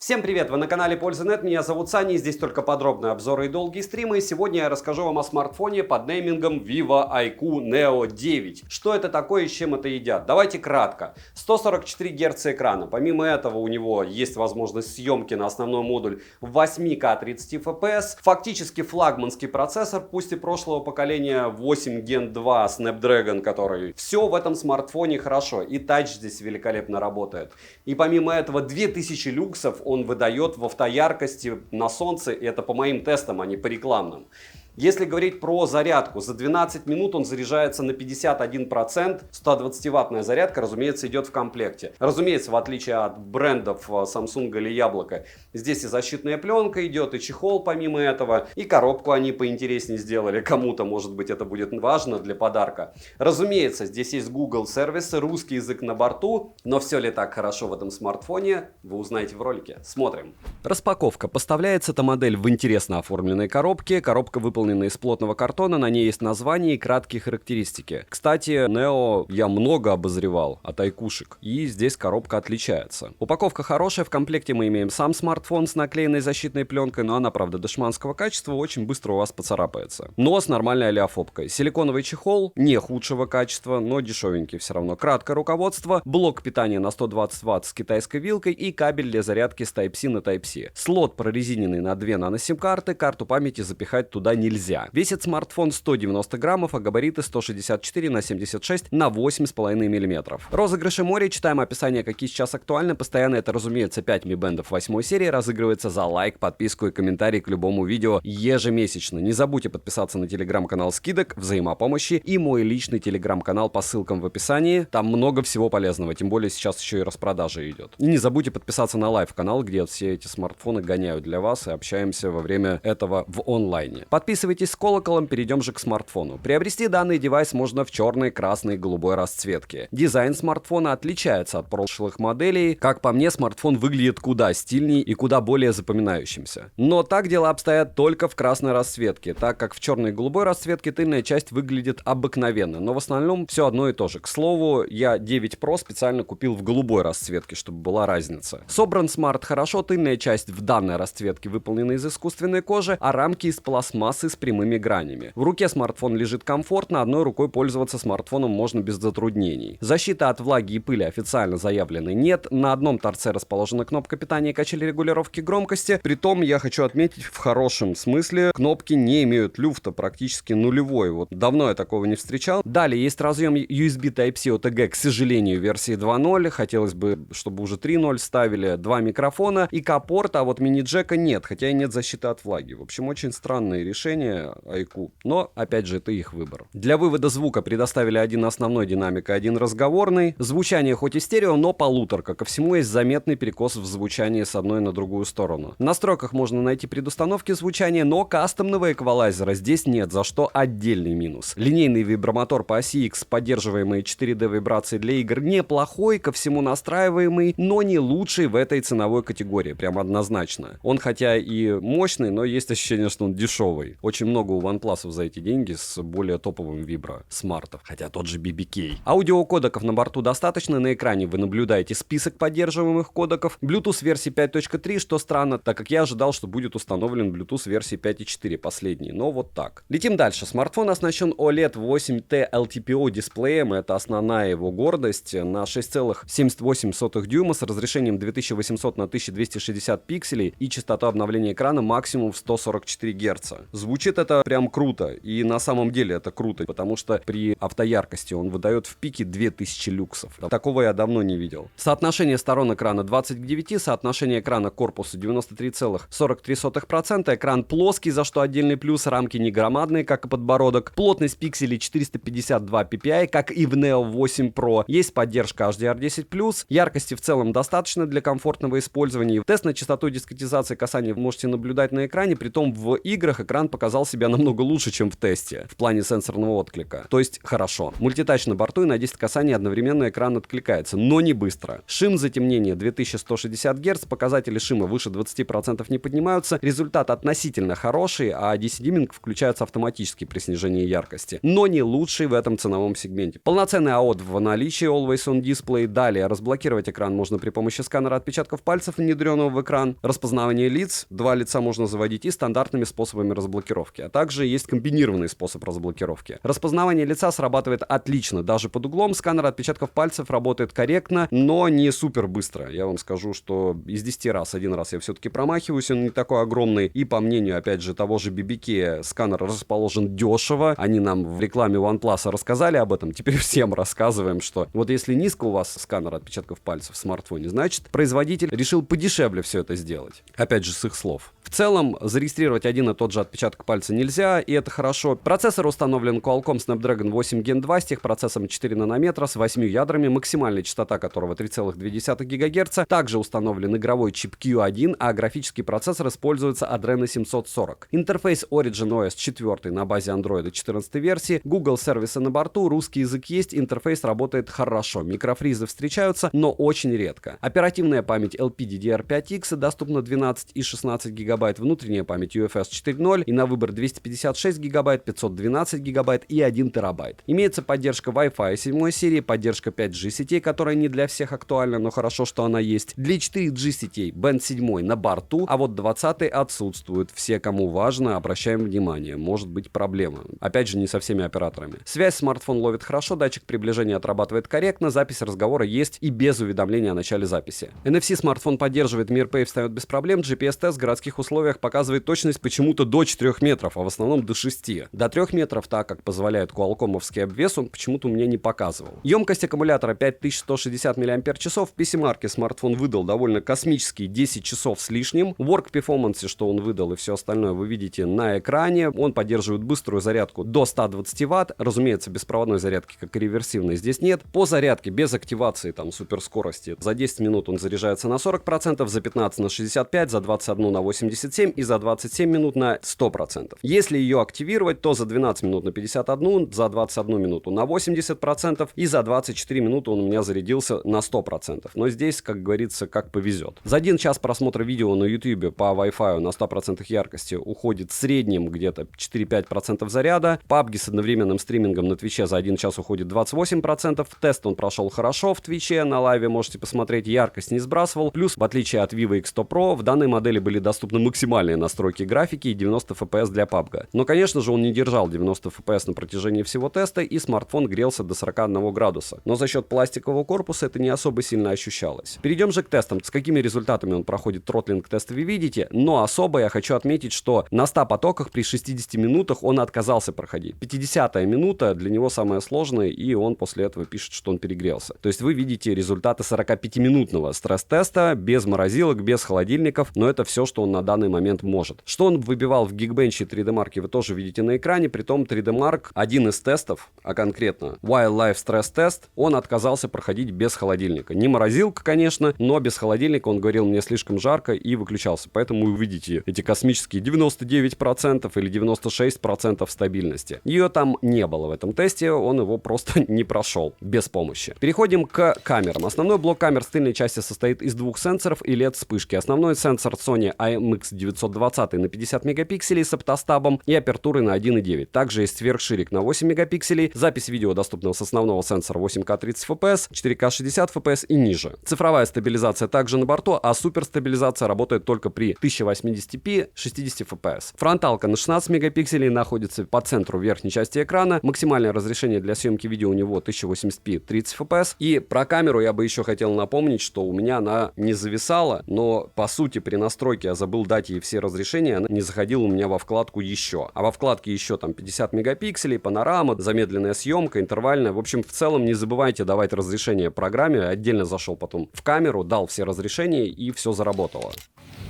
Всем привет! Вы на канале Польза.нет, меня зовут Саня, здесь только подробные обзоры и долгие стримы. И сегодня я расскажу вам о смартфоне под неймингом Vivo IQ Neo 9. Что это такое и с чем это едят? Давайте кратко. 144 Гц экрана. Помимо этого у него есть возможность съемки на основной модуль в 8К 30 FPS. Фактически флагманский процессор, пусть и прошлого поколения 8 Gen 2 Snapdragon, который все в этом смартфоне хорошо. И тач здесь великолепно работает. И помимо этого 2000 люксов он выдает в автояркости на солнце, и это по моим тестам, а не по рекламным. Если говорить про зарядку, за 12 минут он заряжается на 51%. 120-ваттная зарядка, разумеется, идет в комплекте. Разумеется, в отличие от брендов Samsung или Яблоко, здесь и защитная пленка идет, и чехол помимо этого, и коробку они поинтереснее сделали. Кому-то, может быть, это будет важно для подарка. Разумеется, здесь есть Google сервисы, русский язык на борту, но все ли так хорошо в этом смартфоне, вы узнаете в ролике. Смотрим. Распаковка. Поставляется эта модель в интересно оформленной коробке. Коробка выполнена из плотного картона, на ней есть название и краткие характеристики. Кстати, Neo я много обозревал от айкушек, и здесь коробка отличается. Упаковка хорошая, в комплекте мы имеем сам смартфон с наклеенной защитной пленкой, но она, правда, дешманского качества, очень быстро у вас поцарапается. Но с нормальной олеофобкой. Силиконовый чехол, не худшего качества, но дешевенький все равно. Краткое руководство, блок питания на 120 Вт с китайской вилкой и кабель для зарядки с Type-C на Type-C. Слот прорезиненный на 2 нано-сим-карты, карту памяти запихать туда нельзя. Весит смартфон 190 граммов, а габариты 164 на 76 на 8,5 мм. Розыгрыши море, читаем описание, какие сейчас актуальны. Постоянно это, разумеется, 5 Mi Band 8 серии разыгрывается за лайк, подписку и комментарий к любому видео ежемесячно. Не забудьте подписаться на телеграм-канал скидок, взаимопомощи и мой личный телеграм-канал по ссылкам в описании. Там много всего полезного, тем более сейчас еще и распродажа идет. И не забудьте подписаться на лайв-канал, где все эти смартфоны гоняют для вас и общаемся во время этого в онлайне. Подписывайтесь с колоколом, перейдем же к смартфону. Приобрести данный девайс можно в черной, красной и голубой расцветке. Дизайн смартфона отличается от прошлых моделей. Как по мне, смартфон выглядит куда стильнее и куда более запоминающимся. Но так дела обстоят только в красной расцветке, так как в черной и голубой расцветке тыльная часть выглядит обыкновенно, но в основном все одно и то же. К слову, я 9 Pro специально купил в голубой расцветке, чтобы была разница. Собран смарт хорошо, тыльная часть в данной расцветке выполнена из искусственной кожи, а рамки из пластмассы с прямыми гранями. В руке смартфон лежит комфортно, одной рукой пользоваться смартфоном можно без затруднений. Защита от влаги и пыли официально заявленной нет. На одном торце расположена кнопка питания и качели регулировки громкости. Притом, я хочу отметить, в хорошем смысле, кнопки не имеют люфта, практически нулевой. Вот давно я такого не встречал. Далее есть разъем USB Type-C OTG, к сожалению, версии 2.0. Хотелось бы, чтобы уже 3.0 ставили. 2 микрофона и К-порта, а вот мини-джека нет, хотя и нет защиты от влаги. В общем, очень странные решения IQ, но опять же это их выбор. Для вывода звука предоставили один основной динамик и один разговорный. Звучание хоть и стерео, но полуторка. Ко всему есть заметный перекос в звучании с одной на другую сторону. В настройках можно найти предустановки звучания, но кастомного эквалайзера здесь нет, за что отдельный минус. Линейный вибромотор по оси X, поддерживаемые 4D вибрации для игр, неплохой, ко всему настраиваемый, но не лучший в этой ценовой категории, прям однозначно. Он хотя и мощный, но есть ощущение, что он дешевый. Очень много у OnePlus за эти деньги с более топовым вибро-смартов, хотя тот же BBK. Аудиокодеков на борту достаточно, на экране вы наблюдаете список поддерживаемых кодеков. Bluetooth версии 5.3, что странно, так как я ожидал, что будет установлен Bluetooth версии 5.4, последний, но вот так. Летим дальше. Смартфон оснащен OLED 8T LTPO дисплеем, это основная его гордость, на 6,78 дюйма с разрешением 2800 на 1260 пикселей и частотой обновления экрана максимум в 144 Гц. Звучит это прям круто, и на самом деле это круто, потому что при автояркости он выдает в пике 2000 люксов. Такого я давно не видел. Соотношение сторон экрана 20 к 9, соотношение экрана к корпусу 93,43%, экран плоский, за что отдельный плюс, рамки не громадные, как и подбородок, плотность пикселей 452 ppi, как и в Neo 8 Pro, есть поддержка HDR10+, яркости в целом достаточно для комфортного использования. Тест на частоту дискретизации касания вы можете наблюдать на экране, притом в играх экран показывает показал себя намного лучше, чем в тесте, в плане сенсорного отклика. То есть хорошо. Мультитач на борту, и на 10 касаний одновременно экран откликается, но не быстро. Шим затемнения 2160 Гц, показатели шима выше 20% не поднимаются, результат относительно хороший, а DC-димминг включается автоматически при снижении яркости, но не лучший в этом ценовом сегменте. Полноценный AOD в наличии, Always On Display. Далее, разблокировать экран можно при помощи сканера отпечатков пальцев, внедренного в экран, распознавание лиц, 2 лица можно заводить, и стандартными способами разблокировки, а также есть комбинированный способ разблокировки. Распознавание лица срабатывает отлично, даже под углом. Сканер отпечатков пальцев работает корректно, но не супер быстро. Я вам скажу, что из 10 раз, один раз я все-таки промахиваюсь, он не такой огромный, и по мнению, опять же, того же BBK, сканер расположен дешево. Они нам в рекламе OnePlus рассказали об этом, теперь всем рассказываем, что вот если низко у вас сканер отпечатков пальцев в смартфоне, значит, производитель решил подешевле все это сделать. Опять же, с их слов. В целом, зарегистрировать один и тот же отпечаток пальца нельзя, и это хорошо. Процессор установлен Qualcomm Snapdragon 8 Gen 2 с техпроцессором 4 нанометра с 8 ядрами, максимальная частота которого 3,2 ГГц. Также установлен игровой чип Q1, а графический процессор используется Adreno 740. Интерфейс Origin OS 4 на базе Android 14 версии, Google сервисы на борту, русский язык есть, интерфейс работает хорошо. Микрофризы встречаются, но очень редко. Оперативная память LPDDR5X доступна 12 и 16 ГБ, внутренняя память UFS 4.0 и на выбор 256 ГБ, 512 ГБ и 1 терабайт. Имеется поддержка Wi-Fi 7 серии, поддержка 5G сетей, которая не для всех актуальна, но хорошо, что она есть. Для 4G сетей Band 7 на борту, а вот 20 отсутствует. Все, кому важно, обращаем внимание, может быть проблема. Опять же, не со всеми операторами. Связь смартфон ловит хорошо, датчик приближения отрабатывает корректно, запись разговора есть и без уведомления о начале записи. NFC смартфон поддерживает, MirPay встает без проблем, GPS-тест в городских условиях показывает точность почему-то до 4 метров, а в основном до 6. До 3 метров, так как позволяет Qualcomm-овский обвес, он почему-то у меня не показывал. Емкость аккумулятора 5160 мАч, в PC-марке смартфон выдал довольно космические 10 часов с лишним. Work Performance, что он выдал и все остальное, вы видите на экране. Он поддерживает быструю зарядку до 120 Вт, разумеется, беспроводной зарядки, как и реверсивной, здесь нет. По зарядке без активации там суперскорости за 10 минут он заряжается на 40%, за 15 на 65%, за 21 на 87% и за 27 минут на 100%. Если ее активировать, то за 12 минут на 51%, за 21 минуту на 80% и за 24 минуты он у меня зарядился на 100%. Но здесь, как говорится, как повезет. За 1 час просмотра видео на YouTube по Wi-Fi на 100% яркости уходит в среднем где-то 4-5% заряда. PUBG с одновременным стримингом на Твиче за 1 час уходит 28%. Тест он прошел хорошо в Твиче, на лайве можете посмотреть, яркость не сбрасывал. Плюс, в отличие от Vivo X100 Pro, в данной модели были доступны максимальные настройки графики и 90 FPS для PUBG. Но, конечно же, он не держал 90 FPS на протяжении всего теста, и смартфон грелся до 41 градуса. Но за счет пластикового корпуса это не особо сильно ощущалось. Перейдем же к тестам. С какими результатами он проходит тротлинг-тест вы видите, но особо я хочу отметить, что на 100 потоках при 60 минутах он отказался проходить. 50-я минута для него самая сложная, и он после этого пишет, что он перегрелся. То есть вы видите результаты 45-минутного стресс-теста, без морозилок, без холодильников, но это все, что он на данный момент может. Что он выбивал в Geekbench и 3D Mark, вы тоже видите на экране, притом 3D Mark, один из тестов, а конкретно Wildlife Stress Test, он отказался проходить без холодильника. Не морозилка, конечно, но без холодильника, он говорил, мне слишком жарко, и выключался. Поэтому вы видите эти космические 99% или 96% стабильности. Ее там не было в этом тесте, он его просто не прошел без помощи. Переходим к камерам. Основной блок камер с тыльной части состоит из 2 сенсоров и LED-вспышки. Основной сенсор Sony IMX920 на 50 мегапикселей с оптостабом и апертурой на 1.9. Также есть сверхширик на 8 мегапикселей. Запись видео доступна с основного сенсора 8К 30 FPS, 4К 60 FPS и ниже. Цифровая стабилизация также на борту, а суперстабилизация работает только при 1080p 60 FPS. Фронталка на 16 мегапикселей находится по центру верхней части экрана. Максимальное разрешение для съемки видео у него 1080p 30 FPS. И про камеру я бы еще хотел напомнить, что у меня она не зависала, но по сути при настройке я забыл дать ей все разрешения, она не заходила у меня во вкладку «Еще». А во вкладке «Еще» там 50 мегапикселей, панорама, замедленная съемка, интервальная. В общем, в целом не забывайте давать разрешение программе. Отдельно зашел потом в камеру, дал все разрешения и все заработало.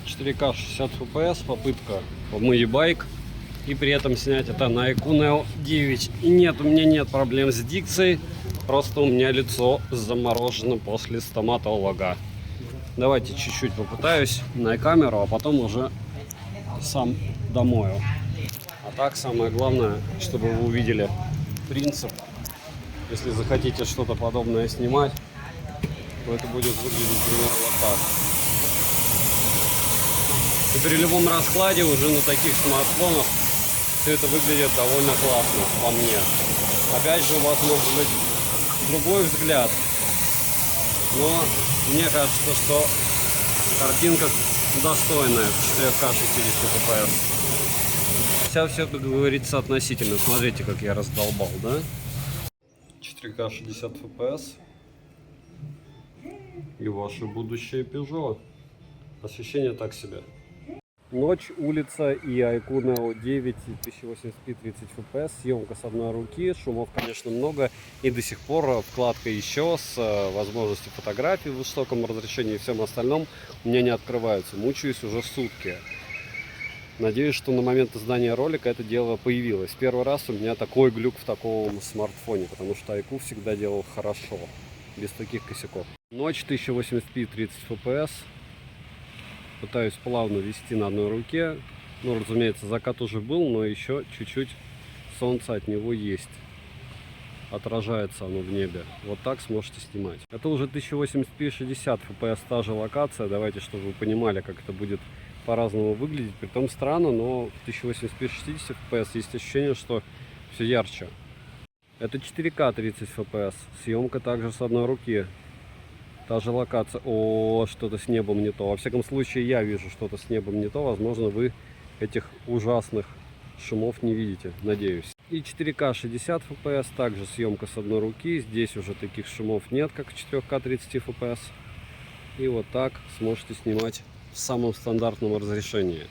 4К 60 FPS, попытка в Moviebike. И при этом снять это на iQOO Neo 9. И нет, у меня нет проблем с дикцией. Просто у меня лицо заморожено после стоматолога. Давайте чуть-чуть попытаюсь на камеру, а потом уже сам домою. А так, самое главное, чтобы вы увидели принцип. Если захотите что-то подобное снимать, то это будет выглядеть примерно вот так. И при любом раскладе уже на таких смартфонах все это выглядит довольно классно, по мне. Опять же, у вас может быть другой взгляд, но мне кажется, что картинка достойная в 4К 60 FPS. Все, как говорится, относительно. Смотрите, как я раздолбал, да? 4К 60 FPS и ваше будущее Peugeot. Ощущение так себе. Ночь, улица и iQOO Neo 9 и 1080p 30 FPS. Съемка с одной руки, шумов, конечно, много. И до сих пор вкладка еще с возможностью фотографий в высоком разрешении и всем остальном у меня не открываются. Мучаюсь уже сутки. Надеюсь, что на момент издания ролика это дело появилось. Первый раз у меня такой глюк в таком смартфоне, потому что iQOO всегда делал хорошо, без таких косяков. Ночь, 1080p 30 FPS. Пытаюсь плавно вести на одной руке. Ну, разумеется, закат уже был, но еще чуть-чуть солнца от него есть. Отражается оно в небе. Вот так сможете снимать. Это уже 1080p 60 FPS та же локация. Давайте, чтобы вы понимали, как это будет по-разному выглядеть. Притом странно, но в 1080p 60 FPS есть ощущение, что все ярче. Это 4К 30 FPS. Съемка также с одной руки. Та же локация. О, что-то с небом не то. Во всяком случае, я вижу что-то с небом не то. Возможно, вы этих ужасных шумов не видите, надеюсь. И 4К 60 FPS. Также съемка с одной руки. Здесь уже таких шумов нет, как в 4К 30 FPS. И вот так сможете снимать в самом стандартном разрешении.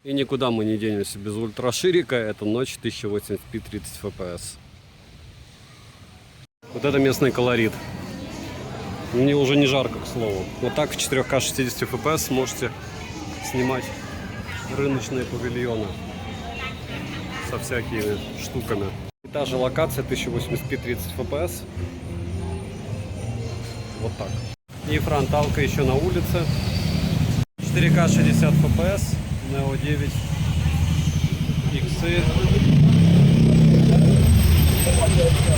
И никуда мы не денемся без ультраширика. Это ночь, 1080p 30 FPS. Вот это местный колорит. Мне уже не жарко, к слову. Вот так в 4К 60 FPS сможете снимать рыночные павильоны со всякими штуками. И та же локация 1080p 30 FPS. Вот так. И фронталка еще на улице. 4К 60 FPS. Neo 9 X.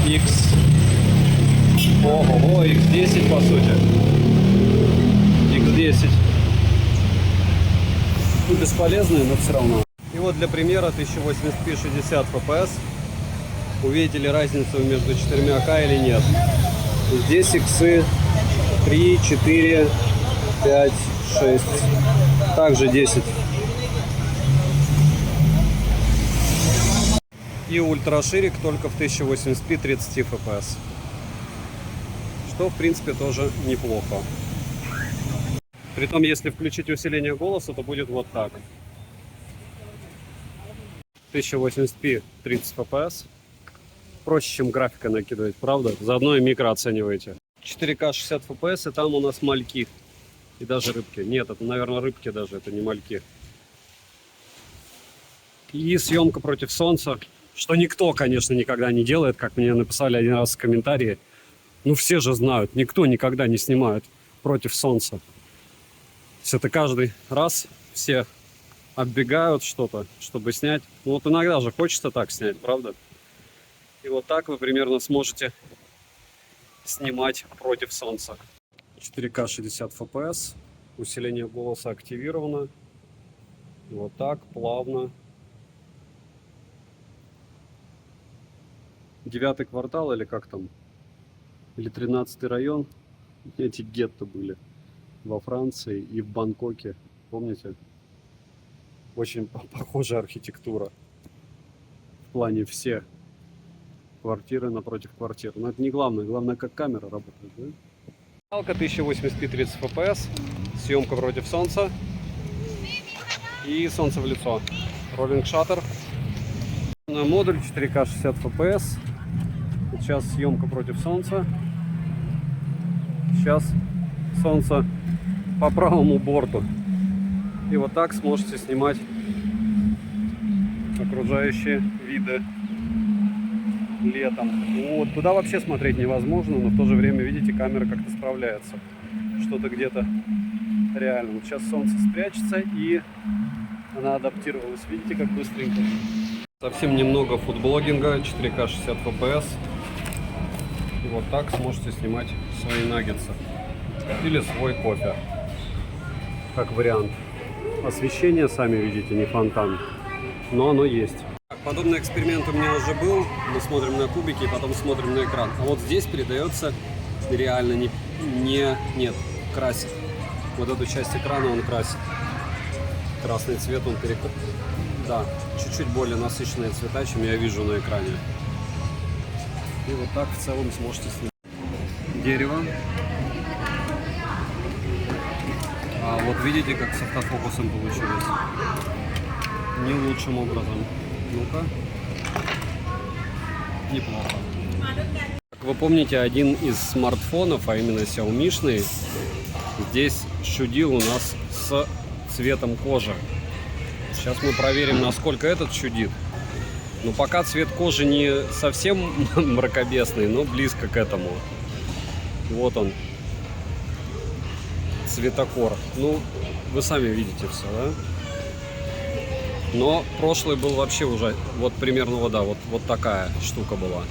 X. Ого, X10 по сути. X10. Бесполезные, но все равно. И вот для примера 1080p 60 FPS. Увидите ли разницу между 4К или нет. Здесь иксы 3, 4, 5, 6. Также 10. И ультраширик только в 1080p 30 FPS. Что, в принципе, тоже неплохо. Притом, если включить усиление голоса, то будет вот так. 1080p 30 FPS. Проще, чем графика накидывать, правда? Заодно и микро оцениваете. 4К 60 FPS, и там у нас мальки. И даже рыбки. Нет, это, наверное, рыбки даже, это не мальки. И съемка против солнца. Что никто, конечно, никогда не делает, как мне написали один раз в комментарии. Ну, все же знают, никто никогда не снимает против солнца. То есть это каждый раз все оббегают что-то, чтобы снять. Ну, вот иногда же хочется так снять, правда? И вот так вы примерно сможете снимать против солнца. 4К 60 FPS. Усиление голоса активировано. Вот так, плавно. 9-й квартал или как там? Или 13-й район. Эти гетто были во Франции и в Бангкоке. Помните? Очень похожая архитектура. В плане все квартиры напротив квартир. Но это не главное. Главное, как камера работает. Да? Палка 1080p 30 FPS. Съемка против солнца. И солнце в лицо. Роллинг шаттер. На модуль 4К 60 FPS. Сейчас съемка против солнца. Сейчас солнце по правому борту. И вот так сможете снимать окружающие виды летом. Вот туда вообще смотреть невозможно, но в то же время, видите, камера как-то справляется. Что-то где-то реально. Вот сейчас солнце спрячется, и она адаптировалась. Видите, как быстренько. Совсем немного фудблогинга, 4К 60 FPS. И вот так сможете снимать свои наггетсы. Или свой кофе. Как вариант. Освещение, сами видите, не фонтан. Но оно есть. Подобный эксперимент у меня уже был. Мы смотрим на кубики и потом смотрим на экран. А вот здесь передается реально нет, красит. Вот эту часть экрана он красит. Красный цвет он Да, чуть-чуть более насыщенные цвета, чем я вижу на экране. И вот так в целом сможете снять дерево. А вот видите, как с автофокусом получилось? Не лучшим образом. Ну-ка. Неплохо. Как вы помните, один из смартфонов, а именно Xiaomi-шный, здесь чудил у нас с цветом кожи. Сейчас мы проверим, насколько этот чудит. Но пока цвет кожи не совсем мракобесный, но близко к этому. Вот он. Цветокор. Ну, вы сами видите все, да? Но прошлый был вообще уже, вот примерно, вот такая штука была.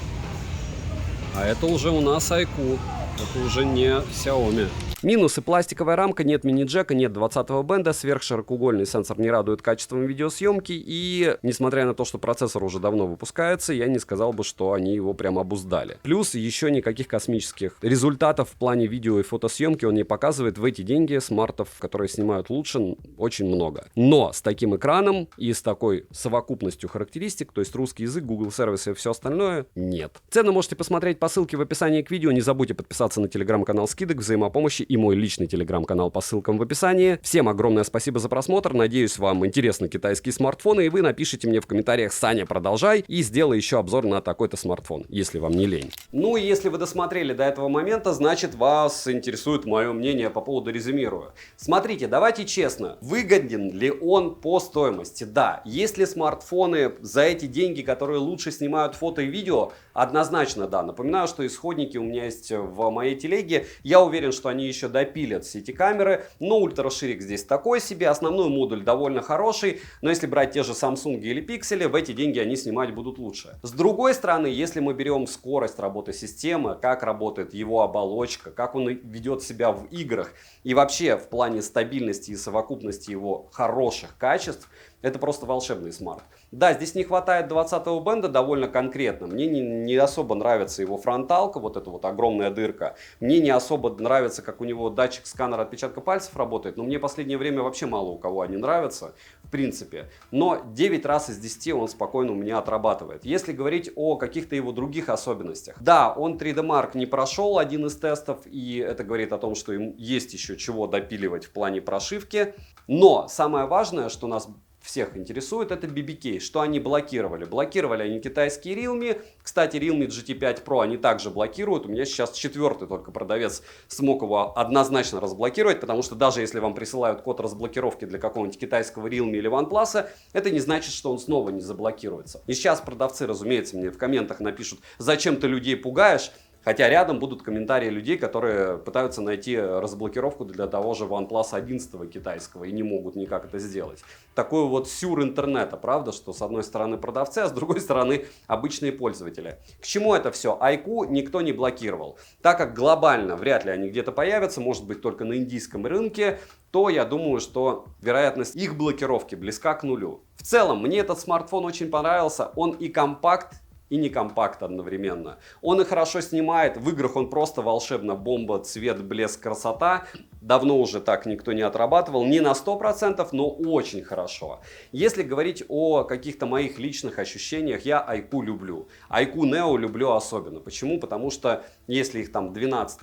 А это уже у нас iQOO. Это уже не Xiaomi. Минусы: пластиковая рамка, нет мини-джека, нет 20-го бенда, сверхширокоугольный сенсор не радует качеством видеосъемки, и несмотря на то, что процессор уже давно выпускается, я не сказал бы, что они его прям обуздали. Плюс еще никаких космических результатов в плане видео и фотосъемки он не показывает. В эти деньги смартов, которые снимают лучше, очень много. Но с таким экраном и с такой совокупностью характеристик, то есть русский язык, Google сервисы и все остальное, нет. Цены можете посмотреть по ссылке в описании к видео. Не забудьте подписаться на телеграм-канал скидок, взаимопомощи и мой личный телеграм-канал по ссылкам в описании. Всем огромное спасибо за просмотр. Надеюсь, вам интересны китайские смартфоны, и вы напишите мне в комментариях: Саня, продолжай, и сделай еще обзор на такой-то смартфон, если вам не лень. Ну и если вы досмотрели до этого момента, значит, вас интересует мое мнение по поводу резюмирую. Смотрите, давайте честно, выгоден ли он по стоимости? Да, есть ли смартфоны за эти деньги, которые лучше снимают фото и видео? Однозначно да. Напоминаю, что исходники у меня есть в моей телеге. Я уверен, что они еще допилят все эти камеры, но ультраширик здесь такой себе, основной модуль довольно хороший, но если брать те же Samsung или Pixel, в эти деньги они снимать будут лучше. С другой стороны, если мы берем скорость работы системы, как работает его оболочка, как он ведет себя в играх и вообще в плане стабильности и совокупности его хороших качеств, это просто волшебный смарт. Да, здесь не хватает 20-го бенда довольно конкретно. Мне не особо нравится его фронталка, вот эта вот огромная дырка. Мне не особо нравится, как у него датчик сканера отпечатка пальцев работает. Но мне в последнее время вообще мало у кого они нравятся, в принципе. Но 9 раз из 10 он спокойно у меня отрабатывает. Если говорить о каких-то его других особенностях. Да, он 3D Mark не прошел один из тестов, и это говорит о том, что им есть еще чего допиливать в плане прошивки. Но самое важное, что нас всех интересует, это BBK. Что они блокировали? Блокировали они китайские Realme. Кстати, Realme GT5 Pro они также блокируют. У меня сейчас 4-й только продавец смог его однозначно разблокировать, потому что даже если вам присылают код разблокировки для какого-нибудь китайского Realme или OnePlus, это не значит, что он снова не заблокируется. И сейчас продавцы, разумеется, мне в комментах напишут: зачем ты людей пугаешь? Хотя рядом будут комментарии людей, которые пытаются найти разблокировку для того же OnePlus 11 китайского и не могут никак это сделать. Такой вот сюр интернета, правда, что с одной стороны продавцы, а с другой стороны обычные пользователи. К чему это все? iQOO никто не блокировал. Так как глобально вряд ли они где-то появятся, может быть только на индийском рынке, то я думаю, что вероятность их блокировки близка к нулю. В целом, мне этот смартфон очень понравился. Он и компакт, и не компакт одновременно. Он и хорошо снимает, в играх он просто волшебно, бомба, цвет, блеск, красота. Давно уже так никто не отрабатывал, не на 100%, но очень хорошо. Если говорить о каких-то моих личных ощущениях, я iQOO люблю. iQOO Neo люблю особенно. Почему? Потому что если их там 12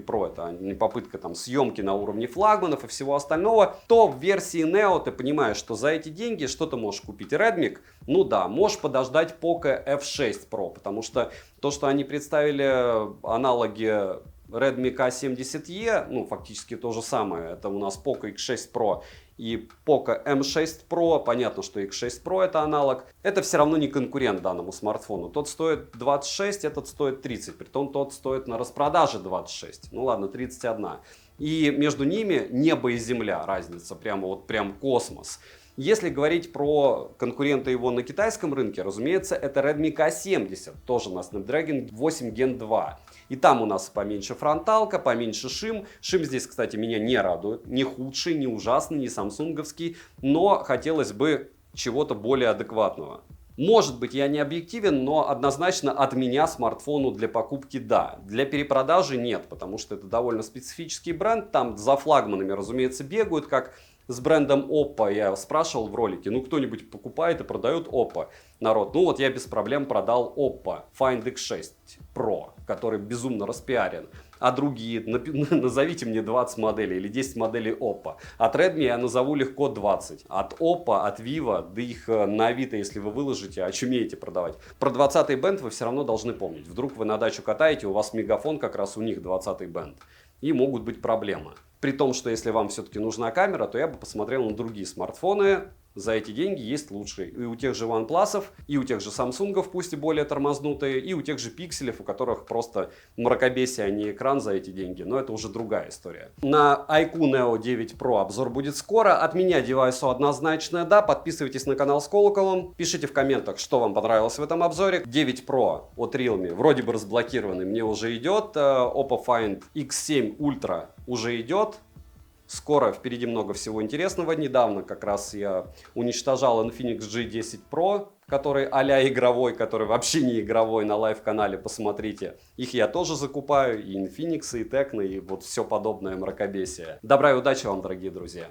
Pro, это не попытка там съемки на уровне флагманов и всего остального, то в версии Neo ты понимаешь, что за эти деньги что ты можешь купить? Redmi? Ну да, можешь подождать Poco F6 Pro, потому что то, что они представили аналоги Redmi K70e, ну фактически то же самое, это у нас Poco X6 Pro и Poco M6 Pro, понятно, что X6 Pro это аналог, это все равно не конкурент данному смартфону. Тот стоит 26, этот стоит 30, притом тот стоит на распродаже 26, ну ладно, 31. И между ними небо и земля, разница, прямо вот прям космос. Если говорить про конкурента его на китайском рынке, разумеется, это Redmi K70, тоже на Snapdragon 8 Gen 2. И там у нас поменьше фронталка, поменьше шим. Шим здесь, кстати, меня не радует. Не худший, не ужасный, не самсунговский, но хотелось бы чего-то более адекватного. Может быть, я не объективен, но однозначно от меня смартфону для покупки да. Для перепродажи нет, потому что это довольно специфический бренд. Там за флагманами, разумеется, бегают, как с брендом Oppo. Я спрашивал в ролике, ну кто-нибудь покупает и продает Oppo? Народ, ну вот я без проблем продал Oppo Find X6 Pro, который безумно распиарен. А другие, назовите мне 20 моделей или 10 моделей Oppo. От Redmi я назову легко 20. От Oppo, от Vivo, да их на Авито, если вы выложите, очумеете продавать. Про 20-й бенд вы все равно должны помнить. Вдруг вы на дачу катаете, у вас мегафон, как раз у них 20-й бенд. И могут быть проблемы. При том, что если вам все-таки нужна камера, то я бы посмотрел на другие смартфоны. За эти деньги есть лучшие. И у тех же OnePlus, и у тех же Samsung, пусть и более тормознутые, и у тех же Pixel, у которых просто мракобесие, а не экран за эти деньги. Но это уже другая история. На iQOO Neo 9 Pro обзор будет скоро. От меня девайсу однозначное да. Подписывайтесь на канал с колоколом. Пишите в комментах, что вам понравилось в этом обзоре. 9 Pro от Realme вроде бы разблокированный, мне уже идет. Oppo Find X7 Ultra уже идет. Скоро впереди много всего интересного. Недавно как раз я уничтожал Infinix G10 Pro, который а-ля игровой, который вообще не игровой, на лайв-канале посмотрите. Их я тоже закупаю, и Infinix, и Tecno, и вот все подобное мракобесие. Добра и удачи вам, дорогие друзья!